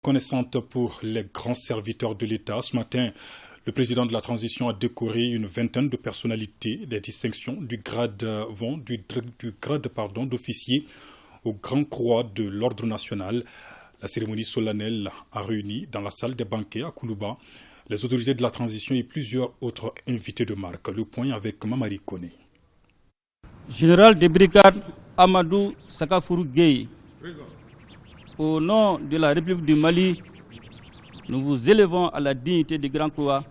Connaissante pour les grands serviteurs de l'État, ce matin, le président de la transition a décoré une vingtaine de personnalités des distinctions du grade d'officier au Grand Croix de l'Ordre national. La cérémonie solennelle a réuni dans la salle des banquets à Koulouba les autorités de la transition et plusieurs autres invités de marque. Le point avec Mamari Kone. Général de brigade Amadou Sakafourou Gueye. Au nom de la République du Mali, nous vous élevons à la dignité du Grand Croix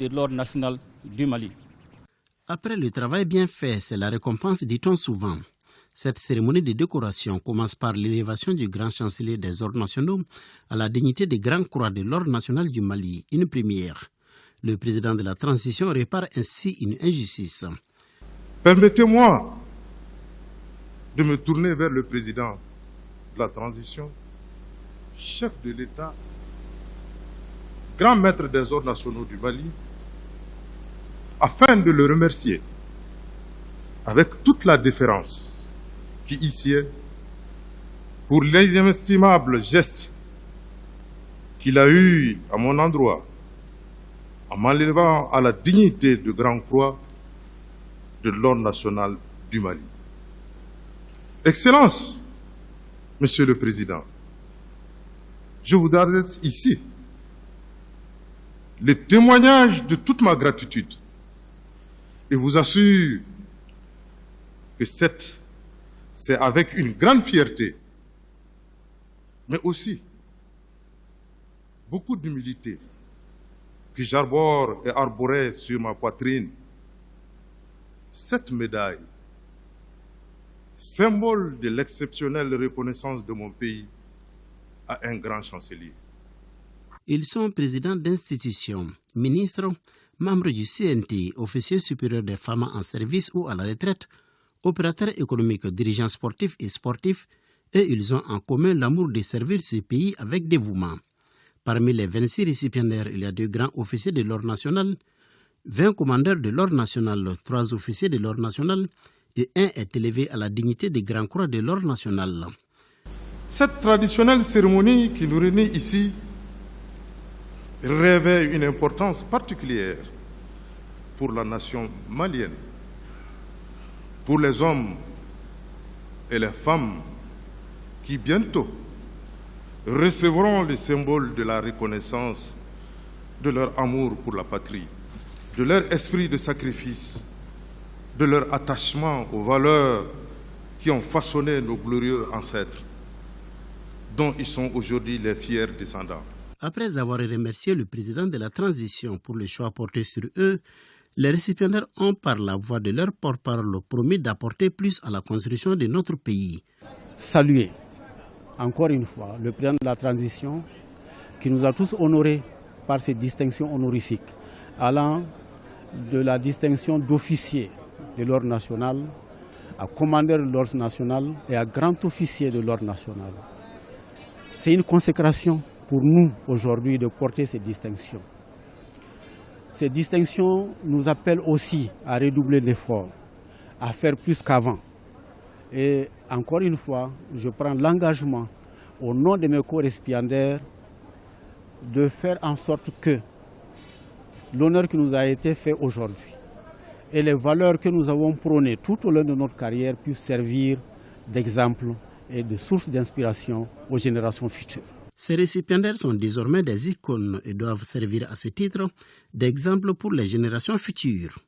de l'Ordre national du Mali. Après le travail bien fait, c'est la récompense, dit-on souvent. Cette cérémonie de décoration commence par l'élévation du grand chancelier des ordres nationaux à la dignité de Grand Croix de l'Ordre national du Mali, une première. Le président de la transition répare ainsi une injustice. Permettez-moi de me tourner vers le président de la transition, chef de l'État, grand maître des ordres nationaux du Mali, afin de le remercier avec toute la déférence qui y sied pour l'inestimable geste qu'il a eu à mon endroit en m'élevant à la dignité de Grand Croix de l'Ordre national du Mali. Excellence, Monsieur le Président, je vous adresse ici le témoignage de toute ma gratitude et vous assure que c'est avec une grande fierté, mais aussi beaucoup d'humilité que j'arbore et arborais sur ma poitrine cette médaille, symbole de l'exceptionnelle reconnaissance de mon pays à un grand chancelier. Ils sont présidents d'institutions, ministres, membres du CNT, officiers supérieurs des femmes en service ou à la retraite, opérateurs économiques, dirigeants sportifs et sportifs, et ils ont en commun l'amour de servir ce pays avec dévouement. Parmi les 26 récipiendaires, il y a 2 grands officiers de l'Ordre national, 20 commandeurs de l'Ordre national, 3 officiers de l'Ordre national, et 1 est élevé à la dignité de Grand Croix de l'Ordre national. Cette traditionnelle cérémonie qui nous réunit ici revêt une importance particulière pour la nation malienne, pour les hommes et les femmes qui bientôt recevront le symbole de la reconnaissance de leur amour pour la patrie, de leur esprit de sacrifice, de leur attachement aux valeurs qui ont façonné nos glorieux ancêtres, dont ils sont aujourd'hui les fiers descendants. Après avoir remercié le président de la transition pour le choix porté sur eux, les récipiendaires ont par la voix de leur porte-parole promis d'apporter plus à la construction de notre pays. Saluer encore une fois le président de la transition qui nous a tous honorés par ces distinctions honorifiques, allant de la distinction d'officier de l'Ordre national à commandeur de l'Ordre national et à grand officier de l'Ordre national. C'est une consécration pour nous aujourd'hui de porter ces distinctions. Ces distinctions nous appellent aussi à redoubler l'effort, à faire plus qu'avant. Et encore une fois, je prends l'engagement au nom de mes co-récipiendaires de faire en sorte que l'honneur qui nous a été fait aujourd'hui et les valeurs que nous avons prônées tout au long de notre carrière puissent servir d'exemple et de source d'inspiration aux générations futures. Ces récipiendaires sont désormais des icônes et doivent servir à ce titre d'exemple pour les générations futures.